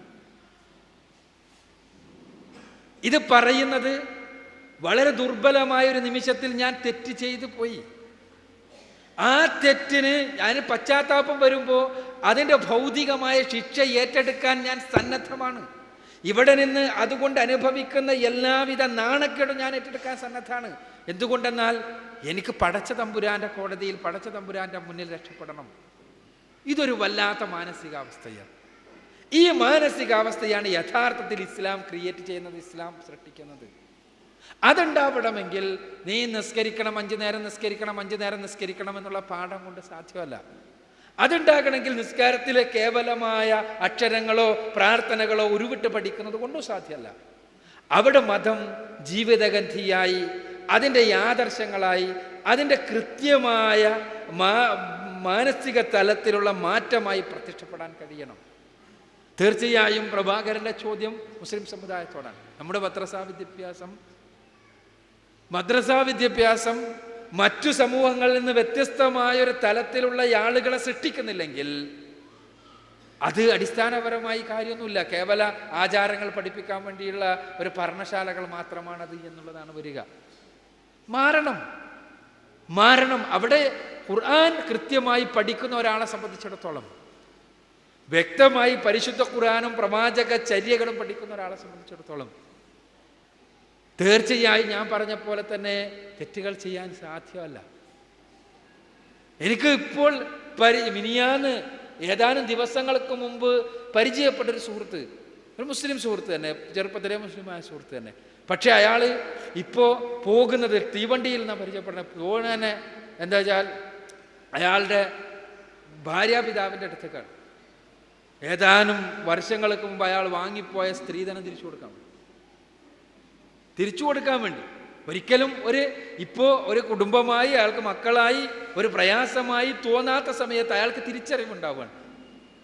ഇത് പറയുന്നത് വളരെ ദുർബലമായ ഒരു നിമിഷത്തിൽ ഞാൻ തെറ്റ് ചെയ്തു പോയി. ആ തെറ്റിന് അതിന് പശ്ചാത്താപം വരുമ്പോൾ അതിൻ്റെ ഭൗതികമായ ശിക്ഷ ഏറ്റെടുക്കാൻ ഞാൻ സന്നദ്ധമാണ്. ഇവിടെ നിന്ന് അതുകൊണ്ട് അനുഭവിക്കുന്ന എല്ലാവിധ നാണക്കേടും ഞാൻ ഏറ്റെടുക്കാൻ സന്നദ്ധമാണ്. എന്തുകൊണ്ടെന്നാൽ എനിക്ക് പടച്ച തമ്പുരാന്റെ കോടതിയിൽ പടച്ച തമ്പുരാന്റെ മുന്നിൽ രക്ഷപ്പെടണം. ഇതൊരു വല്ലാത്ത മാനസികാവസ്ഥയാണ്. ഈ മാനസികാവസ്ഥയാണ് യഥാർത്ഥത്തിൽ ഇസ്ലാം ക്രിയേറ്റ് ചെയ്യുന്നത്, ഇസ്ലാം സൃഷ്ടിക്കുന്നത്. അതുണ്ടാവണമെങ്കിൽ നീ നിസ്കരിക്കണം, 5 നേരം നിസ്കരിക്കണം, 5 നേരം നിസ്കരിക്കണം എന്നുള്ള പാഠം കൊണ്ട് സാധ്യമല്ല. അതുണ്ടാകണമെങ്കിൽ നിസ്കാരത്തിലെ കേവലമായ അക്ഷരങ്ങളോ പ്രാർത്ഥനകളോ ഉരുവിട്ട് പഠിക്കുന്നത് കൊണ്ടും സാധ്യമല്ല. അവിടെ മതം ജീവിതഗന്ധിയായി, അതിൻ്റെ ആദർശങ്ങളായി, അതിൻ്റെ കൃത്യമായ മാനസിക തലത്തിലുള്ള മാറ്റമായി പ്രത്യക്ഷപ്പെടാൻ കഴിയണം. തീർച്ചയായും പ്രഭാകരന്റെ ചോദ്യം മുസ്ലിം സമുദായത്തോടാണ്. നമ്മുടെ മദ്രസാ വിദ്യാഭ്യാസം മറ്റു സമൂഹങ്ങളിൽ നിന്ന് വ്യത്യസ്തമായ ഒരു തലത്തിലുള്ള ആളുകളെ സൃഷ്ടിക്കുന്നില്ലെങ്കിൽ അത് അടിസ്ഥാനപരമായി കാര്യമൊന്നുമില്ല. കേവല ആചാരങ്ങൾ പഠിപ്പിക്കാൻ വേണ്ടിയുള്ള ഒരു പർണശാലകൾ മാത്രമാണത് എന്നുള്ളതാണ് വരിക. മാറണം. അവിടെ ഖുർആൻ കൃത്യമായി പഠിക്കുന്ന ഒരാളെ സംബന്ധിച്ചിടത്തോളം, വ്യക്തമായി പരിശുദ്ധ ഖുർആനും പ്രവാചക ചര്യകളും പഠിക്കുന്ന ഒരാളെ സംബന്ധിച്ചിടത്തോളം തീർച്ചയായും ഞാൻ പറഞ്ഞ പോലെ തന്നെ തെറ്റുകൾ ചെയ്യാൻ സാധ്യമല്ല. എനിക്ക് ഇപ്പോൾ മിനിയാന്ന് ഏതാനും ദിവസങ്ങൾക്ക് മുമ്പ് പരിചയപ്പെട്ടൊരു സുഹൃത്ത്, ഒരു മുസ്ലിം സുഹൃത്ത് തന്നെ, ചെറുപ്പത്തിലെ മുസ്ലിമായ സുഹൃത്ത് തന്നെ. പക്ഷെ അയാൾ ഇപ്പോൾ പോകുന്നത് തീവണ്ടിയിൽ നിന്നാണ് പരിചയപ്പെടുന്നത്. പോകുന്നതന്നെ എന്താ വെച്ചാൽ അയാളുടെ ഭാര്യാപിതാവിൻ്റെ അടുത്തേക്കാണ്. ഏതാനും വർഷങ്ങൾക്ക് മുമ്പ് അയാൾ വാങ്ങിപ്പോയ സ്ത്രീധനം തിരിച്ചു കൊടുക്കാൻ വേണ്ടി ഒരിക്കലും ഇപ്പോൾ ഒരു കുടുംബമായി അയാൾക്ക് മക്കളായി ഒരു പ്രയാസമായി തോന്നാത്ത സമയത്ത് അയാൾക്ക് തിരിച്ചറിവുണ്ടാവുകയാണ്,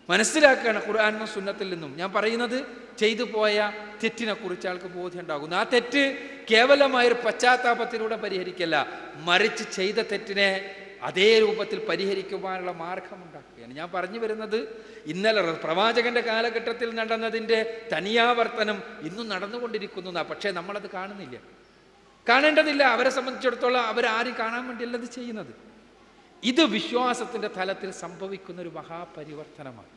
മനസ്സിലാക്കുകയാണ് ഖുർആനും സുന്നത്തിൽ നിന്നും. ഞാൻ പറയുന്നത് ചെയ്തു പോയ തെറ്റിനെ കുറിച്ച് അയാൾക്ക് ബോധ്യം ഉണ്ടാകുന്നു. ആ തെറ്റ് കേവലമായൊരു പശ്ചാത്താപത്തിലൂടെ പരിഹരിക്കല്ല, മറിച്ച് ചെയ്ത തെറ്റിനെ അതേ രൂപത്തിൽ പരിഹരിക്കുവാനുള്ള മാർഗമുണ്ടാക്കുകയാണ്. ഞാൻ പറഞ്ഞു വരുന്നത് ഇന്നലെ പ്രവാചകന്റെ കാലഘട്ടത്തിൽ നടന്നതിൻ്റെ തനിയാവർത്തനം ഇന്നും നടന്നുകൊണ്ടിരിക്കുന്നു. പക്ഷേ നമ്മളത് കാണേണ്ടതില്ല. അവരെ സംബന്ധിച്ചിടത്തോളം അവരാരും കാണാൻ വേണ്ടിയല്ല ഇത് ചെയ്യുന്നത്. ഇത് വിശ്വാസത്തിൻ്റെ തലത്തിൽ സംഭവിക്കുന്ന ഒരു മഹാപരിവർത്തനമാണ്.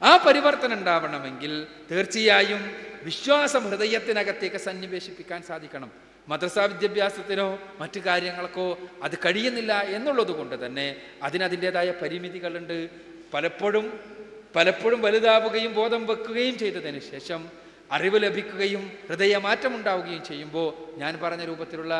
ആ പരിവർത്തനം ഉണ്ടാവണമെങ്കിൽ തീർച്ചയായും വിശ്വാസം ഹൃദയത്തിനകത്തേക്ക് സന്നിവേശിപ്പിക്കാൻ സാധിക്കണം. മദ്രസാ വിദ്യാഭ്യാസത്തിനോ മറ്റു കാര്യങ്ങൾക്കോ അത് കഴിയുന്നില്ല എന്നുള്ളത് കൊണ്ട് തന്നെ അതിനതിൻ്റെതായ പരിമിതികളുണ്ട്. പലപ്പോഴും വലുതാവുകയും ബോധം വെക്കുകയും ചെയ്തതിന് ശേഷം അറിവ് ലഭിക്കുകയും ഹൃദയമാറ്റമുണ്ടാവുകയും ചെയ്യുമ്പോൾ ഞാൻ പറഞ്ഞ രൂപത്തിലുള്ള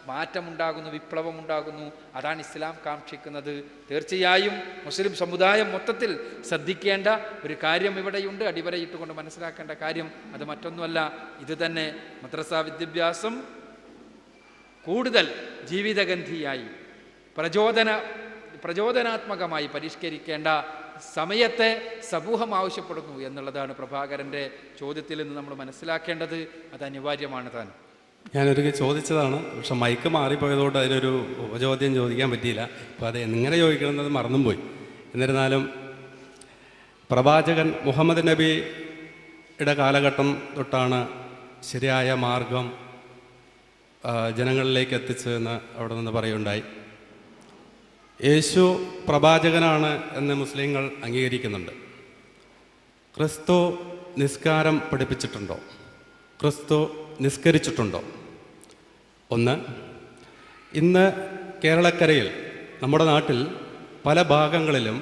മാറ്റമുണ്ടാകുന്നു, വിപ്ലവമുണ്ടാകുന്നു. അതാണ് ഇസ്ലാം കാക്ഷിക്കുന്നത്. തീർച്ചയായും മുസ്ലിം സമുദായം മൊത്തത്തിൽ ശ്രദ്ധിക്കേണ്ട ഒരു കാര്യം ഇവിടെയുണ്ട്, അടിവരയിട്ടുകൊണ്ട് മനസ്സിലാക്കേണ്ട കാര്യം. അത് മറ്റൊന്നുമല്ല, ഇത് തന്നെ മദ്രസ വിദ്യാഭ്യാസം കൂടുതൽ ജീവിതഗന്ധിയായി പ്രചോദനാത്മകമായി പരിഷ്കരിക്കേണ്ട സമയത്തെ സമൂഹം ആവശ്യപ്പെടുന്നു എന്നുള്ളതാണ് പ്രഭാകരൻ്റെ ചോദ്യത്തിൽ നിന്ന് നമ്മൾ മനസ്സിലാക്കേണ്ടത്. അത് അനിവാര്യമാണ് താൻ. ഞാനൊരു ചോദിച്ചതാണ്, പക്ഷെ മൈക്ക് മാറിപ്പോയതുകൊണ്ട് അതിനൊരു ഉപചോദ്യം ചോദിക്കാൻ പറ്റിയില്ല. അപ്പോൾ അത് എങ്ങനെ ചോദിക്കണമെന്നത് മറന്നും പോയി. എന്നിരുന്നാലും പ്രവാചകൻ മുഹമ്മദ് നബിയുടെ കാലഘട്ടം തൊട്ടാണ് ശരിയായ മാർഗം ജനങ്ങളിലേക്ക് എത്തിച്ചതെന്ന് അവിടെ നിന്ന് പറയുണ്ടായി. യേശു പ്രവാചകനാണ് എന്ന് മുസ്ലിങ്ങൾ അംഗീകരിക്കുന്നുണ്ട്. ക്രിസ്തു നിസ്കാരം പഠിപ്പിച്ചിട്ടുണ്ടോ? ക്രിസ്തു നിസ്കരിച്ചിട്ടുണ്ടോ? ഒന്ന്, ഇന്ന് കേരളക്കരയിൽ നമ്മുടെ നാട്ടിൽ പല ഭാഗങ്ങളിലും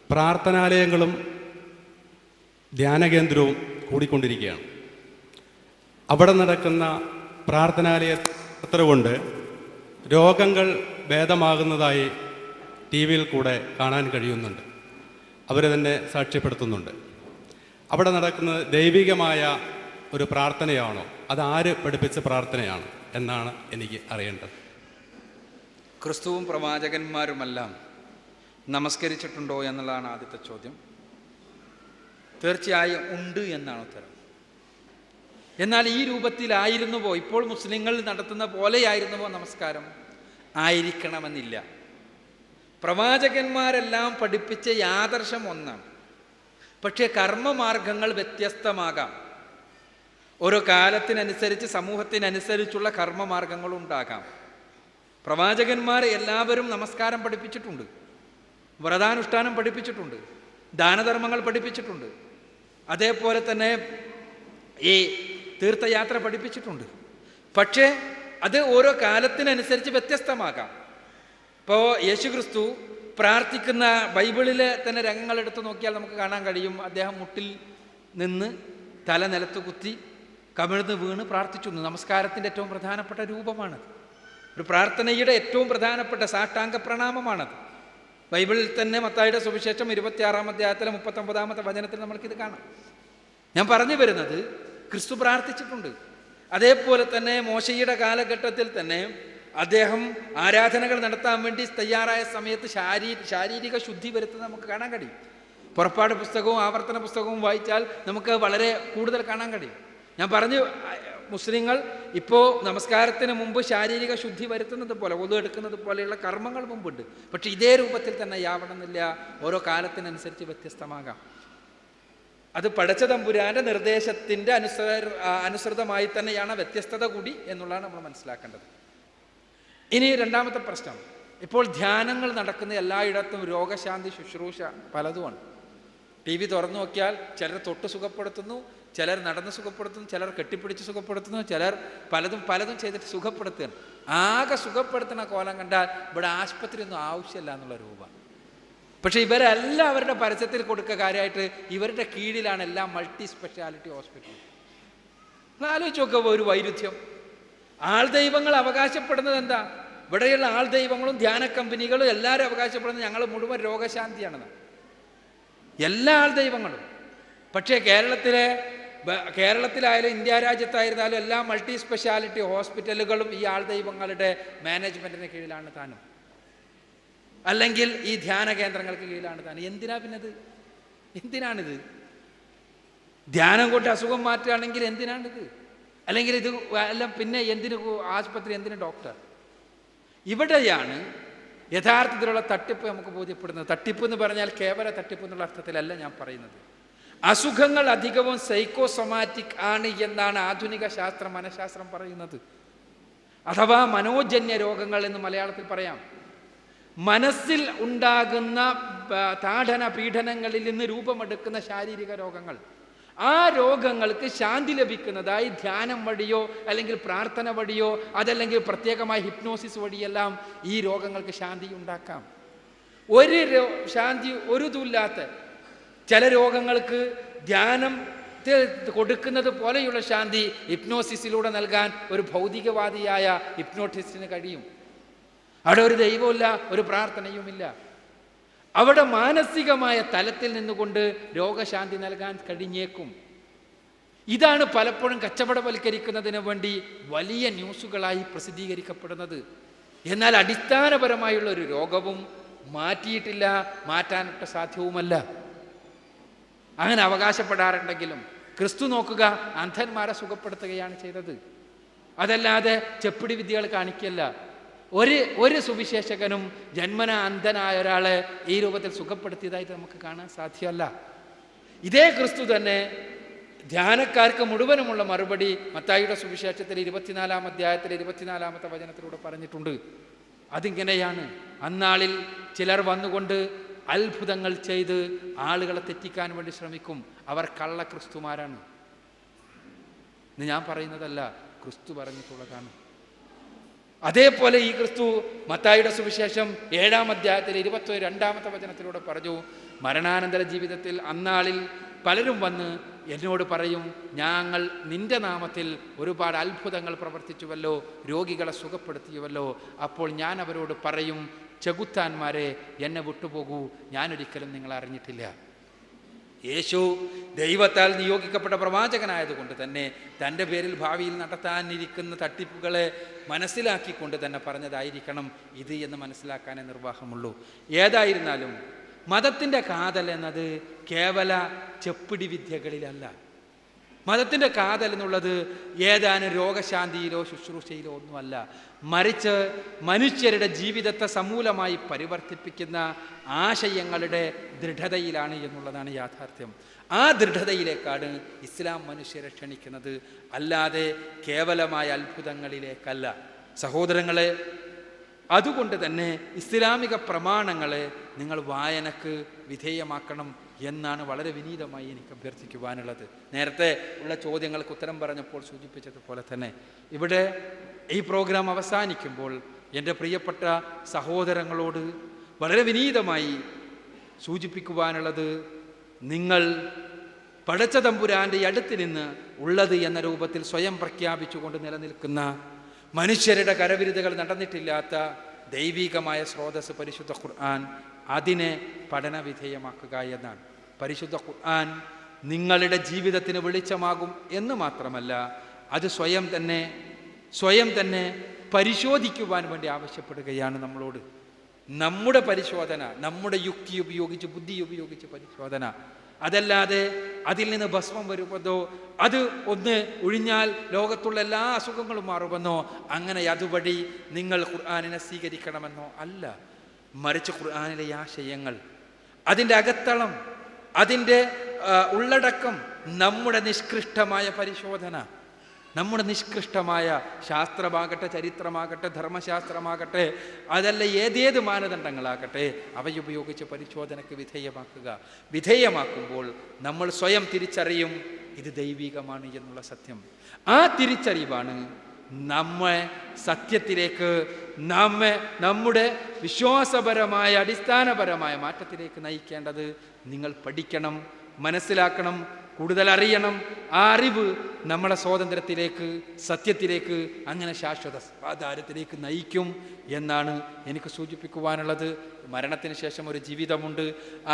പ്രാർത്ഥനാലയങ്ങളും ധ്യാനകേന്ദ്രവും കൂടിക്കൊണ്ടിരിക്കുകയാണ്. അവിടെ നടക്കുന്ന പ്രാർത്ഥനാലയത്ര കൊണ്ട് രോഗങ്ങൾ ഭേദമാകുന്നതായി ടി വിയിൽ കൂടെ കാണാൻ കഴിയുന്നുണ്ട്. അവർ തന്നെ സാക്ഷ്യപ്പെടുത്തുന്നുണ്ട്. അവിടെ നടക്കുന്നത് ദൈവികമായ ഒരു പ്രാർത്ഥനയാണോ, അത് ആര് പഠിപ്പിച്ച പ്രാർത്ഥനയാണ് എന്നാണ് എനിക്ക് അറിയേണ്ടത്. ക്രിസ്തുവും പ്രവാചകന്മാരുമെല്ലാം നമസ്കരിച്ചിട്ടുണ്ടോ എന്നുള്ളതാണ് ആദ്യത്തെ ചോദ്യം. തീർച്ചയായും ഉണ്ട് എന്നാണ് ഉത്തരം. എന്നാൽ ഈ രൂപത്തിലായിരുന്നുവോ, ഇപ്പോൾ മുസ്ലിങ്ങൾ നടത്തുന്ന പോലെയായിരുന്നുവോ നമസ്കാരം? ആയിരിക്കണമെന്നില്ല. പ്രവാചകന്മാരെല്ലാം പഠിപ്പിച്ച ആദർശം ഒന്നാണ്. പക്ഷേ കർമ്മമാർഗങ്ങൾ വ്യത്യസ്തമാകാം. ഓരോ കാലത്തിനനുസരിച്ച് സമൂഹത്തിനനുസരിച്ചുള്ള കർമ്മമാർഗങ്ങളുണ്ടാകാം. പ്രവാചകന്മാർ എല്ലാവരും നമസ്കാരം പഠിപ്പിച്ചിട്ടുണ്ട്, വ്രതാനുഷ്ഠാനം പഠിപ്പിച്ചിട്ടുണ്ട്, ദാനധർമ്മങ്ങൾ പഠിപ്പിച്ചിട്ടുണ്ട്, അതേപോലെ തന്നെ ഈ തീർത്ഥയാത്ര പഠിപ്പിച്ചിട്ടുണ്ട്. പക്ഷേ അത് ഓരോ കാലത്തിനനുസരിച്ച് വ്യത്യസ്തമാകാം. ഇപ്പോൾ യേശുക്രിസ്തു പ്രാർത്ഥിക്കുന്ന ബൈബിളിലെ തന്നെ രംഗങ്ങൾ എടുത്ത് നോക്കിയാൽ നമുക്ക് കാണാൻ കഴിയും. അദ്ദേഹം മുട്ടിൽ നിന്ന് തല നിലത്ത് കുത്തി കമിഴ്ന്ന് വീണ് പ്രാർത്ഥിച്ചു. നമസ്കാരത്തിൻ്റെ ഏറ്റവും പ്രധാനപ്പെട്ട രൂപമാണ്. ഒരു പ്രാർത്ഥനയുടെ ഏറ്റവും പ്രധാനപ്പെട്ട സാഷ്ടാംഗ പ്രണാമമാണത്. ബൈബിളിൽ തന്നെ മത്തായിയുടെ സുവിശേഷം 26-ാം അധ്യായത്തിലെ 39-ാമത്തെ വചനത്തിൽ നമ്മൾക്കിത് കാണാം. ഞാൻ പറഞ്ഞു വരുന്നത്, ക്രിസ്തു പ്രാർത്ഥിച്ചിട്ടുണ്ട്. അതേപോലെ തന്നെ മോശയുടെ കാലഘട്ടത്തിൽ തന്നെ അദ്ദേഹം ആരാധനകൾ നടത്താൻ വേണ്ടി തയ്യാറായ സമയത്ത് ശാരീരിക ശുദ്ധി വരുത്തുന്നത് നമുക്ക് കാണാൻ കഴിയും. പുറപ്പാട് പുസ്തകവും ആവർത്തന പുസ്തകവും വായിച്ചാൽ നമുക്ക് വളരെ കൂടുതൽ കാണാൻ കഴിയും. ഞാൻ പറഞ്ഞു, മുസ്ലിങ്ങൾ ഇപ്പോൾ നമസ്കാരത്തിന് മുമ്പ് ശാരീരിക ശുദ്ധി വരുത്തുന്നത് പോലെ, ഒതു എടുക്കുന്നത് പോലെയുള്ള കർമ്മങ്ങൾ മുമ്പുണ്ട്. പക്ഷെ ഇതേ രൂപത്തിൽ തന്നെ ആവണമെന്നില്ല. ഓരോ കാലത്തിനനുസരിച്ച് വ്യത്യസ്തമാകാം. അത് പടച്ച തമ്പുരാൻ്റെ നിർദ്ദേശത്തിൻ്റെ അനുസൃതമായി തന്നെയാണ് വ്യത്യസ്തത കൂടി എന്നുള്ളതാണ് നമ്മൾ മനസ്സിലാക്കേണ്ടത്. ഇനി രണ്ടാമത്തെ പ്രശ്നം, ഇപ്പോൾ ധ്യാനങ്ങൾ നടക്കുന്ന എല്ലായിടത്തും രോഗശാന്തി ശുശ്രൂഷ പലതുമാണ്. ടി വി തുറന്നു നോക്കിയാൽ ചിലർ തൊട്ട് സുഖപ്പെടുത്തുന്നു, ചിലർ നടന്ന് സുഖപ്പെടുത്തുന്നു, ചിലർ കെട്ടിപ്പിടിച്ച് സുഖപ്പെടുത്തുന്നു, ചിലർ പലതും ചെയ്തിട്ട് സുഖപ്പെടുത്തുകയാണ്. ആകെ സുഖപ്പെടുത്തുന്ന കോലം കണ്ടാൽ ഇവിടെ ആശുപത്രി ഒന്നും ആവശ്യമില്ല എന്നുള്ള രൂപമാണ്. പക്ഷേ ഇവരെല്ലാം അവരുടെ പരസ്യത്തിൽ കൊടുക്കുക കാര്യമായിട്ട് ഇവരുടെ കീഴിലാണ് എല്ലാം മൾട്ടി സ്പെഷ്യാലിറ്റി ഹോസ്പിറ്റൽ. ആലോചിച്ച് നോക്കുക, ഒരു വൈരുദ്ധ്യം. ആൾ ദൈവങ്ങൾ അവകാശപ്പെടുന്നത് എന്താ? ഇവിടെയുള്ള ആൾ ദൈവങ്ങളും ധ്യാന കമ്പനികളും എല്ലാവരും അവകാശപ്പെടുന്നത് ഞങ്ങൾ മുഴുവൻ രോഗശാന്തിയാണെന്ന്, എല്ലാ ആൾ ദൈവങ്ങളും. പക്ഷേ കേരളത്തിലായാലും ഇന്ത്യ രാജ്യത്തായിരുന്നാലും എല്ലാ മൾട്ടി സ്പെഷ്യാലിറ്റി ഹോസ്പിറ്റലുകളും ഈ ആൾ ദൈവങ്ങളുടെ മാനേജ്മെൻറ്റിന് കീഴിലാണ് താനും, അല്ലെങ്കിൽ ഈ ധ്യാന കേന്ദ്രങ്ങൾക്ക് കീഴിലാണ് താനും. എന്തിനാണിത്? ധ്യാനം കൊണ്ട് അസുഖം മാറ്റുകയാണെങ്കിൽ എന്തിനാണിത്? അല്ലെങ്കിൽ ഇത് എല്ലാം പിന്നെ എന്തിന് ആശുപത്രി, എന്തിന് ഡോക്ടർ? ഇവിടെയാണ് യഥാർത്ഥത്തിലുള്ള തട്ടിപ്പ് നമുക്ക് ബോധ്യപ്പെടുന്നത്. തട്ടിപ്പ് എന്ന് പറഞ്ഞാൽ കേവല തട്ടിപ്പ് എന്നുള്ള അർത്ഥത്തിലല്ല ഞാൻ പറയുന്നത്. അസുഖങ്ങൾ അധികവും സൈക്കോസൊമാറ്റിക് ആണ് എന്നാണ് ആധുനിക മനഃശാസ്ത്രം പറയുന്നത്. അഥവാ മനോജന്യ രോഗങ്ങൾ എന്ന് മലയാളത്തിൽ പറയാം. മനസ്സിൽ ഉണ്ടാകുന്ന താഠന പീഡനങ്ങളിൽ നിന്ന് രൂപമെടുക്കുന്ന ശാരീരിക രോഗങ്ങൾ. ആ രോഗങ്ങൾക്ക് ശാന്തി ലഭിക്കുന്നതായി ധ്യാനം വഴിയോ അല്ലെങ്കിൽ പ്രാർത്ഥന വഴിയോ അതല്ലെങ്കിൽ പ്രത്യേകമായ ഹിപ്നോസിസ് വഴിയെല്ലാം ഈ രോഗങ്ങൾക്ക് ശാന്തി ഉണ്ടാക്കാം. ഒരു ഇതുമില്ലാത്ത ചില രോഗങ്ങൾക്ക് ധ്യാനം കൊടുക്കുന്നത് പോലെയുള്ള ശാന്തി ഹിപ്നോസിസിലൂടെ നൽകാൻ ഒരു ഭൗതികവാദിയായ ഹിപ്നോട്ടിസ്റ്റിന് കഴിയും. അവിടെ ഒരു ദൈവമില്ല, ഒരു പ്രാർത്ഥനയുമില്ല. അവിടെ മാനസികമായ തലത്തിൽ നിന്നുകൊണ്ട് രോഗശാന്തി നൽകാൻ കഴിഞ്ഞേക്കും. ഇതാണ് പലപ്പോഴും കച്ചവടവൽക്കരിക്കുന്നതിന് വേണ്ടി വലിയ ന്യൂസുകളായി പ്രസിദ്ധീകരിക്കപ്പെടുന്നത്. എന്നാൽ അടിസ്ഥാനപരമായുള്ള ഒരു രോഗവും മാറ്റിയിട്ടില്ല, മാറ്റാനൊട്ട് സാധ്യവുമല്ല. അങ്ങനെ അവകാശപ്പെടാറുണ്ടെങ്കിലും ക്രിസ്തു നോക്കുക, അന്ധന്മാരെ സുഖപ്പെടുത്തുകയാണ് ചെയ്തത്. അതല്ലാതെ ചെപ്പിടി വിദ്യകൾ കാണിക്കല്ല. ഒരു സുവിശേഷകനും ജന്മന അന്ധനായ ഒരാളെ ഈ രൂപത്തിൽ സുഖപ്പെടുത്തിയതായിട്ട് നമുക്ക് കാണാൻ സാധ്യമല്ല. ഇതേ ക്രിസ്തു തന്നെ ധ്യാനക്കാർക്ക് മുഴുവനുമുള്ള മറുപടി മത്തായിയുടെ സുവിശേഷത്തിൽ 24-ാം അധ്യായത്തിൽ 24-ാമത്തെ വചനത്തിലൂടെ പറഞ്ഞിട്ടുണ്ട്. അതിങ്ങനെയാണ്: അന്നാളിൽ ചിലർ വന്നുകൊണ്ട് അത്ഭുതങ്ങൾ ചെയ്ത് ആളുകളെ തെറ്റിക്കാൻ വേണ്ടി ശ്രമിക്കും. അവർ കള്ള ക്രിസ്തുമാരാണ്. ഇത് ഞാൻ പറയുന്നതല്ല, ക്രിസ്തു പറഞ്ഞിട്ടുള്ളതാണ്. അതേപോലെ ഈ ക്രിസ്തു മത്തായിയുടെ സുവിശേഷം 7-ാം അധ്യായത്തിൽ 22-ാമത്തെ വചനത്തിലൂടെ പറഞ്ഞു, മരണാനന്തര ജീവിതത്തിൽ അന്നാളിൽ പലരും വന്ന് എന്നോട് പറയും, ഞങ്ങൾ നിന്റെ നാമത്തിൽ ഒരുപാട് അത്ഭുതങ്ങൾ പ്രവർത്തിച്ചുവല്ലോ, രോഗികളെ സുഖപ്പെടുത്തിയുവല്ലോ. അപ്പോൾ ഞാൻ അവരോട് പറയും, ചെകുത്താന്മാരെ, എന്നെ വിട്ടുപോകൂ, ഞാനൊരിക്കലും നിങ്ങളെ അറിഞ്ഞിട്ടില്ല. യേശു ദൈവത്താൽ നിയോഗിക്കപ്പെട്ട പ്രവാചകനായതുകൊണ്ട് തന്നെ തൻ്റെ പേരിൽ ഭാവിയിൽ നടത്താനിരിക്കുന്ന തട്ടിപ്പുകളെ മനസ്സിലാക്കിക്കൊണ്ട് തന്നെ പറഞ്ഞതായിരിക്കണം ഇത് എന്ന് മനസ്സിലാക്കാനേ നിർവാഹമുള്ളൂ. ഏതായിരുന്നാലും മതത്തിൻ്റെ കാതൽ എന്നത് കേവല ചെപ്പിടി വിദ്യകളിലല്ല. മതത്തിൻ്റെ കാതൽ എന്നുള്ളത് ഏതാനും രോഗശാന്തിയിലോ ശുശ്രൂഷയിലോ ഒന്നുമല്ല. മറിച്ച് മനുഷ്യരുടെ ജീവിതത്തെ സമൂലമായി പരിവർത്തിപ്പിക്കുന്ന ആശയങ്ങളുടെ ദൃഢതയിലാണ് എന്നുള്ളതാണ് യാഥാർത്ഥ്യം. ആ ദൃഢതയിലേക്കാണ് ഇസ്ലാം മനുഷ്യരെ ക്ഷണിക്കുന്നത്, അല്ലാതെ കേവലമായ അത്ഭുതങ്ങളിലേക്കല്ല. സഹോദരങ്ങളെ, അതുകൊണ്ട് തന്നെ ഇസ്ലാമിക പ്രമാണങ്ങളെ നിങ്ങൾ വായനക്ക് വിധേയമാക്കണം എന്നാണ് വളരെ വിനീതമായി എനിക്ക് അഭ്യർത്ഥിക്കുവാനുള്ളത്. നേരത്തെ ഉള്ള ചോദ്യങ്ങൾക്ക് ഉത്തരം പറഞ്ഞപ്പോൾ സൂചിപ്പിച്ചതുപോലെ തന്നെ ഇവിടെ ഈ പ്രോഗ്രാം അവസാനിക്കുമ്പോൾ എൻ്റെ പ്രിയപ്പെട്ട സഹോദരങ്ങളോട് വളരെ വിനീതമായി സൂചിപ്പിക്കുവാനുള്ളത്, നിങ്ങൾ പടച്ച തമ്പുരാൻ്റെ അടുത്ത് നിന്ന് ഉള്ളത് എന്ന രൂപത്തിൽ സ്വയം പ്രഖ്യാപിച്ചുകൊണ്ട് നിലനിൽക്കുന്ന മനുഷ്യരുടെ കരവിരുതുകൾ നടന്നിട്ടില്ലാത്ത ദൈവികമായ സ്രോതസ് പരിശുദ്ധ ഖുർആൻ, അതിനെ പഠനവിധേയമാക്കുക എന്നാണ്. പരിശുദ്ധ ഖുർആൻ നിങ്ങളുടെ ജീവിതത്തിന് വെളിച്ചമാകും എന്ന് മാത്രമല്ല, അത് സ്വയം തന്നെ പരിശോധിക്കുവാൻ വേണ്ടി ആവശ്യപ്പെടുകയാണ് നമ്മളോട്. നമ്മുടെ പരിശോധന, നമ്മുടെ യുക്തി ഉപയോഗിച്ച്, ബുദ്ധി ഉപയോഗിച്ച് പരിശോധന, അതല്ലാതെ അതിൽ നിന്ന് ഭസ്മം വരുമെന്നോ, അത് ഒന്ന് ഒഴിഞ്ഞാൽ ലോകത്തുള്ള എല്ലാ അസുഖങ്ങളും മാറുമെന്നോ, അങ്ങനെ അതുവഴി നിങ്ങൾ ഖുർആനിനെ സ്വീകരിക്കണമെന്നോ അല്ല. മറിച്ച് ഖുർആനിലെ ആശയങ്ങൾ, അതിൻ്റെ അകത്തളം, അതിൻ്റെ ഉള്ളടക്കം, നമ്മുടെ നിഷ്കൃഷ്ടമായ പരിശോധന, നമ്മുടെ നിഷ്കൃഷ്ടമായ ശാസ്ത്രമാകട്ടെ, ചരിത്രമാകട്ടെ, ധർമ്മശാസ്ത്രമാകട്ടെ, അതല്ല ഏതേത് മാനദണ്ഡങ്ങളാകട്ടെ, അവയുപയോഗിച്ച് പരിശോധനയ്ക്ക് വിധേയമാക്കുമ്പോൾ നമ്മൾ സ്വയം തിരിച്ചറിയും ഇത് ദൈവികമാണ് എന്നുള്ള സത്യം. ആ തിരിച്ചറിവാണ് നമ്മെ സത്യത്തിലേക്ക്, നമ്മുടെ വിശ്വാസപരമായ അടിസ്ഥാനപരമായ മാറ്റത്തിലേക്ക് നയിക്കേണ്ടത്. നിങ്ങൾ പഠിക്കണം, മനസ്സിലാക്കണം, കൂടുതൽ അറിയണം. ആ അറിവ് നമ്മളെ സ്വാതന്ത്ര്യത്തിലേക്ക്, സത്യത്തിലേക്ക്, അങ്ങനെ ശാശ്വത ആധാരത്തിലേക്ക് നയിക്കും എന്നാണ് എനിക്ക് സൂചിപ്പിക്കുവാനുള്ളത്. മരണത്തിന് ശേഷം ഒരു ജീവിതമുണ്ട്.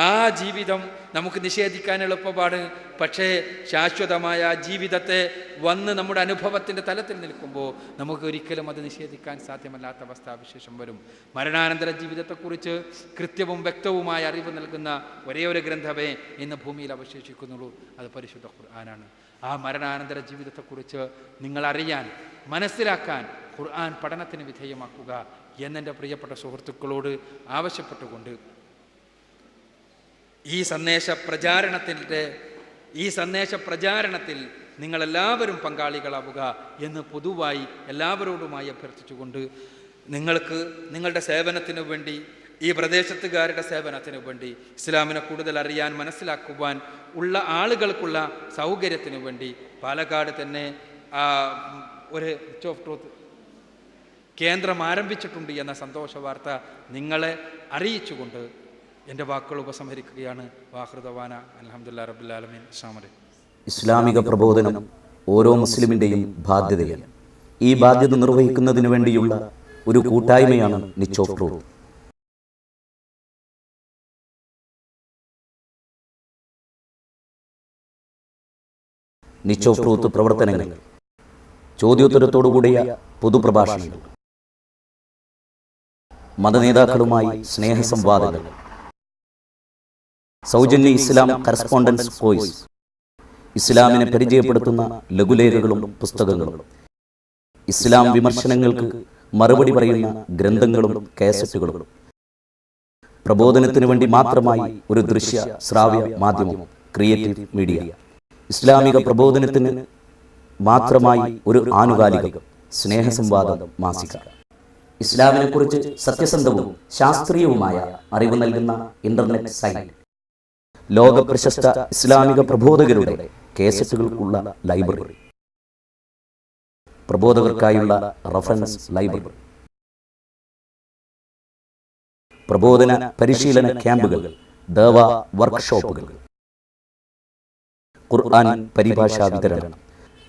ആ ജീവിതം നമുക്ക് നിഷേധിക്കാൻ എളുപ്പമാണ്. പക്ഷേ ശാശ്വതമായ ആ ജീവിതത്തെ വന്ന് നമ്മുടെ അനുഭവത്തിൻ്റെ തലത്തിൽ നിൽക്കുമ്പോൾ നമുക്ക് ഒരിക്കലും അത് നിഷേധിക്കാൻ സാധ്യമല്ലാത്ത അവസ്ഥാവിശേഷം വരും. മരണാനന്തര ജീവിതത്തെക്കുറിച്ച് കൃത്യവും വ്യക്തവുമായ അറിവ് നൽകുന്ന ഒരേ ഒരു ഗ്രന്ഥമേ ഇന്ന് ഭൂമിയിൽ അവശേഷിക്കുന്നുള്ളൂ, അത് പരിശുദ്ധ ഖുർആനാണ്. ആ മരണാനന്തര ജീവിതത്തെക്കുറിച്ച് നിങ്ങൾ അറിയാൻ, മനസ്സിലാക്കാൻ ഖുർആൻ പഠനത്തിന് വിധേയമാക്കുക എന്നെൻ്റെ പ്രിയപ്പെട്ട സുഹൃത്തുക്കളോട് ആവശ്യപ്പെട്ടുകൊണ്ട് ഈ സന്ദേശ പ്രചാരണത്തിൽ നിങ്ങളെല്ലാവരും പങ്കാളികളാവുക എന്ന് പൊതുവായി എല്ലാവരോടുമായി അഭ്യർത്ഥിച്ചുകൊണ്ട് നിങ്ങൾക്ക് നിങ്ങളുടെ സേവനത്തിനു വേണ്ടി, ഈ പ്രദേശത്തുകാരുടെ സേവനത്തിനു വേണ്ടി, ഇസ്ലാമിനെ കൂടുതൽ അറിയാൻ, മനസ്സിലാക്കുവാൻ ഉള്ള ആളുകൾക്കുള്ള സൗകര്യത്തിനു വേണ്ടി പാലക്കാട് തന്നെ ഒരു റിച്ച് ഓഫ് ട്രൂത്ത് കേന്ദ്രം ആരംഭിച്ചിട്ടുണ്ട് എന്ന സന്തോഷ വാർത്ത നിങ്ങളെ അറിയിച്ചുകൊണ്ട് എൻ്റെ വാക്കുകൾ ഉപസംഹരിക്കുകയാണ്. വാഹൃദവാന അൽഹംദുലില്ലാഹി റബ്ബിൽ ആലമീൻ. അസ്സലാമു അലൈക്കും. ഇസ്ലാമിക പ്രബോധനം ഓരോ മുസ്ലിമിൻ്റെയും ബാധ്യതയാണ്. ഈ ബാധ്യത നിർവഹിക്കുന്നതിന് വേണ്ടിയുള്ള ഒരു കൂട്ടായ്മയാണ് Niche of truth. Niche of truth പ്രവർത്തനങ്ങൾ, ചോദ്യോത്തരത്തോടുകൂടിയ പൊതുപ്രഭാഷണങ്ങൾ, മതനേതാക്കളുമായി സ്നേഹസംവാദങ്ങൾ, സൗജന്യ ഇസ്ലാം കറസ്പോണ്ടൻസ് കോഴ്സ്, ഇസ്ലാമിനെ പരിചയപ്പെടുത്തുന്ന ലഘുലേഖകളും പുസ്തകങ്ങളും, ഇസ്ലാം വിമർശനങ്ങൾക്ക് മറുപടി പറയുന്ന ഗ്രന്ഥങ്ങളും കാസറ്റുകളും, പ്രബോധനത്തിനു വേണ്ടി മാത്രമായി ഒരു ദൃശ്യ ശ്രാവ്യ മാധ്യമം ക്രിയേറ്റീവ് മീഡിയ, ഇസ്ലാമിക പ്രബോധനത്തിന് മാത്രമായി ഒരു ആനുകാലികം സ്നേഹസംവാദം മാസിക, ഇസ്ലാമിനെക്കുറിച്ച് സത്യസന്ധവും ശാസ്ത്രീയവുമായ അറിവ് നൽകുന്ന ഇന്റർനെറ്റ് സൈറ്റ്, ലോക പ്രശസ്ത ഇസ്ലാമിക പ്രബോധകരുടെ കേസറ്റുകൾക്കുള്ള ലൈബ്രറി, പ്രബോധകർക്കായുള്ള റഫറൻസ് ലൈബ്രറി, പ്രബോധന പരിശീലന ക്യാമ്പുകൾ, ദഅവ വർക്ക്ഷോപ്പുകൾ, ഖുർആൻ പരിഭാഷാ വിതരണം,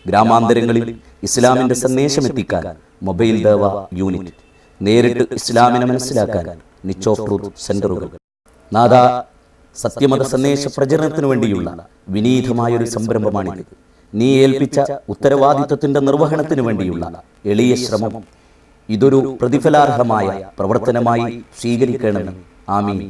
ഗ്രാമാന്തരങ്ങളിൽ ഇസ്ലാമിന്റെ സന്ദേശം എത്തിക്കാൻ മൊബൈൽ ദഅവ യൂണിറ്റ്, നേരിട്ട് ഇസ്ലാമിനെ മനസ്സിലാക്കാൻ നിച്ച് ഓഫ് ട്രൂത്ത് സെന്ററുകൾ. നാദ സത്യമത സന്ദേശ പ്രചരണത്തിനു വേണ്ടിയുള്ള വിനീതമായൊരു സംരംഭമാണിത്. നീ ഏൽപ്പിച്ച ഉത്തരവാദിത്വത്തിന്റെ നിർവഹണത്തിനു വേണ്ടിയുള്ള എളിയ ശ്രമം ഇതൊരു പ്രതിഫലാർഹമായ പ്രവർത്തനമായി സ്വീകരിക്കണമെന്ന്. ആമീൻ.